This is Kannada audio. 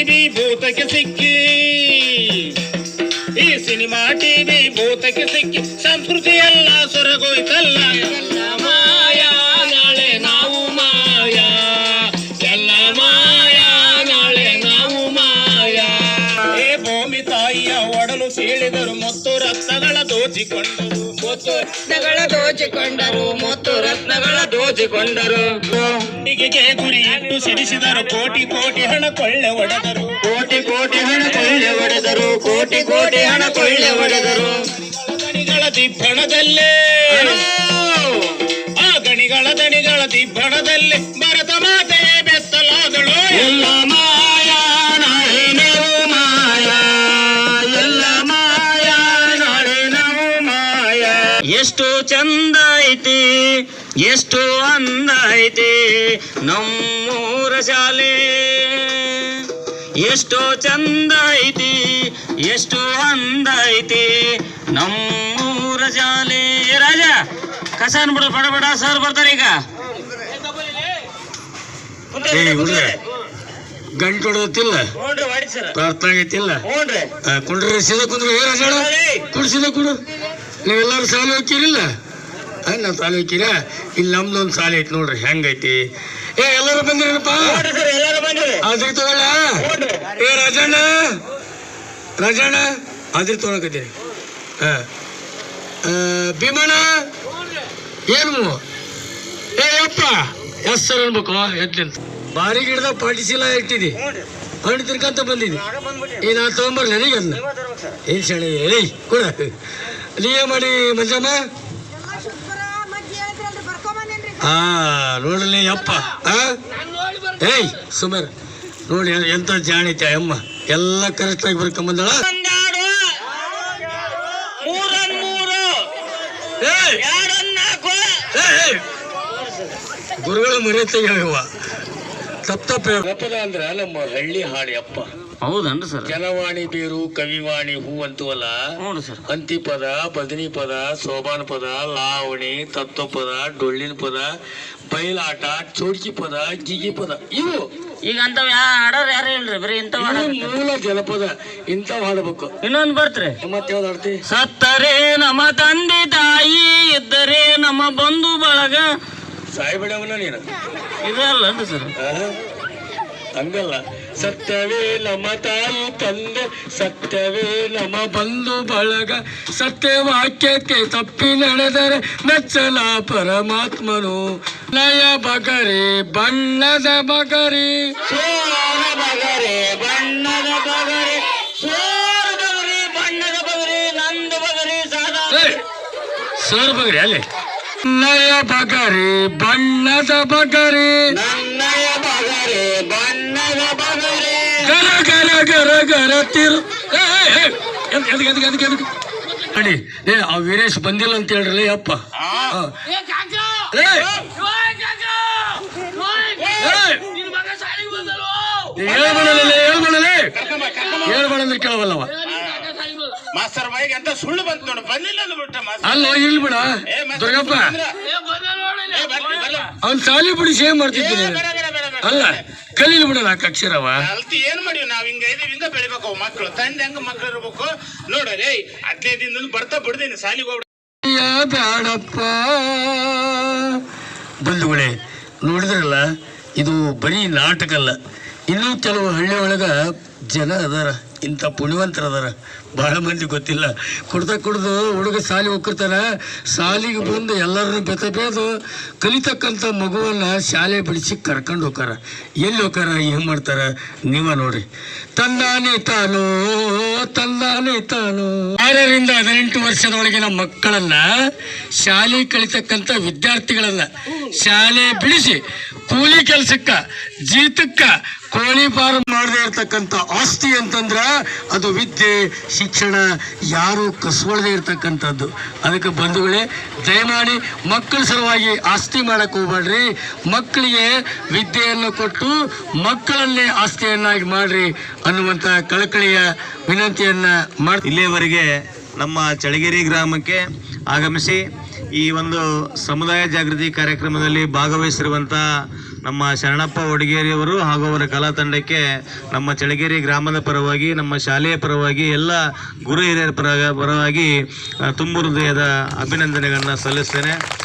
ಟಿವಿ ಭೂತಕ್ಕೆ ಸಿಕ್ಕಿ, ಈ ಸಿನಿಮಾ ಟಿವಿ ಭೂತಕ್ಕೆ ಸಿಕ್ಕಿ ಸಂಸ್ಕೃತಿ ಎಲ್ಲ ಸೊರಗೋಯ್ತಲ್ಲ. ಎಲ್ಲ ಮಾಯಾ ನಾಳೆ ನಾವು ಮಾಯಾ, ಎಲ್ಲ ಮಾಯಾ ನಾಳೆ ನಾವು ಮಾಯಾ. ಏ ಭೂಮಿ ತಾಯಿಯ ಒಡಲು ಸೀಳಿದರು ಮತ್ತು ರತ್ನಗಳ ದೋಚಿಕೊಂಡರು, ಮತ್ತು ರತ್ನಗಳ ದೋಚಿಕೊಂಡರು, ಮತ್ತು ರತ್ನಗಳ ದೋಚಿಕೊಂಡರು. ಹುಟ್ಟಿಗೆಗೆ ಗುರಿ ಇಟ್ಟು ಸಿಡಿಸಿದರು, ಕೋಟಿ ಕೋಟಿ ಹಣ ಕೊಳ್ಳೆ ಒಡೆದರು, ಕೋಟಿ ಕೋಟಿ ಹಣ ಕೊಳ್ಳೆ ಒಡೆದರು, ಕೋಟಿ ಕೋಟಿ ಹಣ ಕೊಳ್ಳೆ ಒಡೆದರು. ಗಣಿಗಳ ದಿಬ್ಬಣದಲ್ಲೇ, ಆ ಗಣಿಗಳ ದಣಿಗಳ ದಿಬ್ಬಣದಲ್ಲೇ ಭರತ ಮಾತೆಯೇ ಬೆತ್ತಲಾದಳು. ಎಲ್ಲ ಮಾಯಾ ನಾಳೆ ನಾವು ಮಾಯಾ, ಎಲ್ಲ ಮಾಯಾ ನಾಳೆ ನಾವು ಮಾಯಾ. ಎಷ್ಟು ಚಂದ ಐತಿ, ಎಷ್ಟು ಅಂದ ಐತಿ ನಮ್ಮೂರ ಶಾಲೆ, ಎಷ್ಟು ಚಂದ ಐತಿ, ಎಷ್ಟು ಅಂದ ಐತಿ ನಮ್ಮೂರ ಶಾಲೆ. ರಾಜ ಕಸ ಅನ್ಬಿಡು, ಬಡ ಬಡ ಸರ್ ಬರ್ತಾರೆ ಈಗ. ಗಂಟು ಹೊಡೆದಿಲ್ಲ, ಪ್ರಾರ್ಥನಾಗೈತಿಲ್ಲ, ಕುಂಡ್ರಿ ಸೀದಾ ಕುಂದ್ರಿ. ರಾಜಾಳ ಕುಡಿಸಿದ ಕುಡು. ನೀವೆಲ್ಲರೂ ಸಾಲ ಹೋಗ್ತೀರಿಲ್ಲ? ನಾವು ಸಾಲ ಹೋಗ್ತೀರ? ಇಲ್ಲಿ ನಮ್ದೊಂದು ಸಾಲ ಐತಿ ನೋಡ್ರಿ, ಹೆಂಗೈತಿ. ಏ ಎಲ್ಲರೂ ಬಂದಿರಪ್ಪ, ಆದ್ರಿ ತಗೊಳ್ಳ. ಏ ರಾಜಣ್ಣ, ರಾಜಣ್ಣ ಆದ್ರಿ ತಗೊಳಕತ್ತೀರಿ. ಭೀಮಣ್ಣ ಏನು? ಏ ಅಪ್ಪ ಹೆಸರು ಅನ್ಬೇಕು ಎದ್ಲಿಂತ. ಬಾರಿ ಗಿಡದಾಗ ಪಾಟಿಸಿಲ್ಲ ಇಟ್ಟಿದಿ, ಹಣ್ಣು ತಿನ್ಕಂತ ಬಂದಿದ್ದಿ. ಏ ನಾ ತಗೊಂಬರ್ಲಿ ನನಗೆ ಅದನ್ನ. ಏನ್ ಶಾಣೆ, ಏಯ್ ಕೂಡ ನೀ ಮಾಡಿ ಮಂಜಮ್ಮ. ನೋಡಲಿ ಅಪ್ಪ. ಏಯ್ ಸುಮಾರು ನೋಡಿ ಎಂತ ಜಾಣಿತ ಅಮ್ಮ, ಎಲ್ಲ ಕರೆಕ್ಟ್ ಆಗಿ ಬರ್ಕೊಂಬಂದಳ. ಗುರುಗಳ ಮರೆ ತೆಗೆಯವ ತಪ್ಪ ಅಂದ್ರ ನಮ್ಮ ಹಳ್ಳಿ ಹಾಡಿ ಅಪ್ಪ. ಹೌದನ್ರಿ ಸರ್? ಜನವಾಣಿ ಬೇರು, ಕವಿವಾಣಿ ಹೂ ಅಂತವಲ್ಲ. ಅಂತಿಪದ, ಬದನಿ ಪದ, ಸೋಬಾನ ಪದ, ಲಾವಣಿ, ತತ್ವ ಪದ, ಡೊಳ್ಳಿನ ಪದ, ಬಯಲಾಟ, ಚೋಡ್ಕಿ ಪದ, ಗಿಗಿ ಪದ, ಇವು ಈಗ ಅಂತವ್ ಹಾಡೋರು ಯಾರು ಇಲ್ರಿ, ಬರೀ ಇಂಥವ್ ಮೂಲ ಜನಪದ ಇಂಥವ್ ಹಾಡ್ಬೇಕು. ಇನ್ನೊಂದು ಬರ್ತ್ರಿ, ಮತ್ತೆ ಯಾವ್ದು ಹಾಡ್ತಿ? ಸತ್ತರೆ ನಮ್ಮ ತಂದೆ ತಾಯಿ, ಇದ್ದರೆ ನಮ್ಮ ಬಂಧು ಬಳಗ. ಸಾಯಿ ಬಿಡವಲ್ಲ ನೀನು, ಇದಲ್ಲನ್ರಿ ಸರ್? ಹಂಗಲ್ಲ. ಸತ್ಯವೇ ನಮ್ಮ ತಾಯಿ ತಂದೆ, ಸತ್ಯವೇ ನಮ್ಮ ಬಂಧು ಬಳಗ, ಸತ್ಯವಾಕ್ಯಕ್ಕೆ ತಪ್ಪಿ ನಡೆದರೆ ಮೆಚ್ಚಲ ಪರಮಾತ್ಮನು. ನಯ ಬಗರೆ ಬಣ್ಣದ ಬಗರೆ, ಸೋರ ಬಗರೆ ಬಣ್ಣದ ಬಗರೆ, ಸೋರ ಬಗರೆ ಬಣ್ಣದ ಬಗರೆ, ನಂದು ಬಗರೆ ಸಾದಾ ಸೋರ ಬಗರೆ ಅಲ್ಲೇ. ನಯ ಬಗರೆ ಬಣ್ಣದ ಬಗರೆ, ನನ್ನಯ ಬಗರೆ ಬಣ್ಣದ ಬಗರೆ, ಗರ ಗರ ಗರ ಗರ ತಿರು. ನೋಡಿ ಏ ಆ ವೀರೇಶ್ ಬಂದಿಲ್ಲ ಅಂತ ಹೇಳ್ರಿ ಅಪ್ಪ. ಹೇಳ್ಬೇಡಂದ್ರೆ ಕೇಳವಲ್ಲವ. ಮಾಸ್ತರ್ ಬಾಯಿಗೆ ಅಂತ ಸುಳ್ಳು ಬಂತು ನೋಡು, ಬಂದಿಲ್ಲ ಅಲ್ಲ ಇಲ್ಲಿ ಬಿಡ ದುರ್ಗಪ್ಪ. ಅವ್ನ ಸಾಲಿ ಬಿಡಿಸಿ ಏನ್ ಮಾಡ್ತಿದ್ದೀನಿ ಅಲ್ಲ, ಕಲೀಲಿ ಬಿಡ ನಾಲ್ಕು ಅಕ್ಷರವ. ಅಲ್ತಿ ಏನ್ ಮಾಡಿವ್ ನಾವ್ ಹಿಂಗ ಹಿಂಗ ಬೆಳಿಬೇಕು ಮಕ್ಳು, ತಂದೆ ಹೆಂಗ ಮಕ್ಳು ಇರ್ಬೇಕು ನೋಡ್ರಿ. 15 ದಿನದಿಂದ ಬರ್ತಾ ಬಿಡ್ದೇನೆ ಸಾಲಿಗೆ ಹೋಗ್ಬಿಡ. ಬ್ಯಾಡಪ್ಪ ಬಂಧುಗಳೇ, ನೋಡಿದ್ರಲ್ಲ ಇದು ಬರೀ ನಾಟಕ ಅಲ್ಲ. ಇನ್ನೂ ಕೆಲವು ಹಳ್ಳಿ ಒಳಗ ಜನ ಅದಾರ, ಇಂಥ ಪುಣ್ಯವಂತರ ಅದಾರ, ಭಾಳ ಮಂದಿ ಗೊತ್ತಿಲ್ಲ. ಕುಡ್ದು ಹುಡುಗ ಸಾಲಿ ಹೋಗಿರ್ತಾರ, ಸಾಲಿಗೆ ಬಂದು ಎಲ್ಲರನ್ನು ಬೆದು ಕಲಿತಕ್ಕಂಥ ಮಗುವನ್ನ ಶಾಲೆ ಬಿಡಿಸಿ ಕರ್ಕೊಂಡು ಹೋಗಾರ. ಎಲ್ಲಿ ಹೋಗಾರ, ಏನು ಮಾಡ್ತಾರ ನೀವ ನೋಡ್ರಿ. ತಂದಾನೆ ತಾನು 6ರಿಂದ 18 ವರ್ಷದೊಳಗಿನ ಮಕ್ಕಳನ್ನ ಶಾಲೆ ಕಲಿತಕ್ಕಂಥ ವಿದ್ಯಾರ್ಥಿಗಳನ್ನ ಶಾಲೆ ಬಿಡಿಸಿ ಕೂಲಿ ಕೆಲಸಕ್ಕ, ಜೀತಕ್ಕ, ಕೋಳಿ ಫಾರ್ಮ್ ಮಾಡದೇ ಇರ್ತಕ್ಕಂಥ ಆಸ್ತಿ ಅಂತಂದ್ರ ಅದು ವಿದ್ಯೆ, ಶಿಕ್ಷಣ, ಯಾರು ಕಸ್ಕೊಳ್ದೇ ಇರ್ತಕ್ಕಂಥದ್ದು. ಅದಕ್ಕೆ ಬಂಧುಗಳೇ, ದಯಮಾಡಿ ಮಕ್ಕಳ ಸಲುವಾಗಿ ಆಸ್ತಿ ಮಾಡಕ್ ಹೋಗ್ಬೇಡ್ರಿ. ಮಕ್ಕಳಿಗೆ ವಿದ್ಯೆಯನ್ನು ಕೊಟ್ಟು ಮಕ್ಕಳನ್ನೇ ಆಸ್ತಿಯನ್ನಾಗಿ ಮಾಡ್ರಿ ಅನ್ನುವಂಥ ಕಳಕಳಿಯ ವಿನಂತಿಯನ್ನ ಮಾಡಿ ಇಲ್ಲಿಯವರೆಗೆ ನಮ್ಮ ಚಳಗೇರಿ ಗ್ರಾಮಕ್ಕೆ ಆಗಮಿಸಿ ಈ ಒಂದು ಸಮುದಾಯ ಜಾಗೃತಿ ಕಾರ್ಯಕ್ರಮದಲ್ಲಿ ಭಾಗವಹಿಸಿರುವಂಥ ನಮ್ಮ ಶರಣಪ್ಪ ಒಡಗೇರಿಯವರು ಹಾಗೂ ಅವರ ಕಲಾ ತಂಡಕ್ಕೆ ನಮ್ಮ ಚಳಗೇರಿ ಗ್ರಾಮದ ಪರವಾಗಿ, ನಮ್ಮ ಶಾಲೆಯ ಪರವಾಗಿ, ಎಲ್ಲ ಗುರು ಹಿರಿಯರ ಪರವಾಗಿ ತುಂಬ ಹೃದಯದ ಅಭಿನಂದನೆಗಳನ್ನ ಸಲ್ಲಿಸ್ತೇನೆ.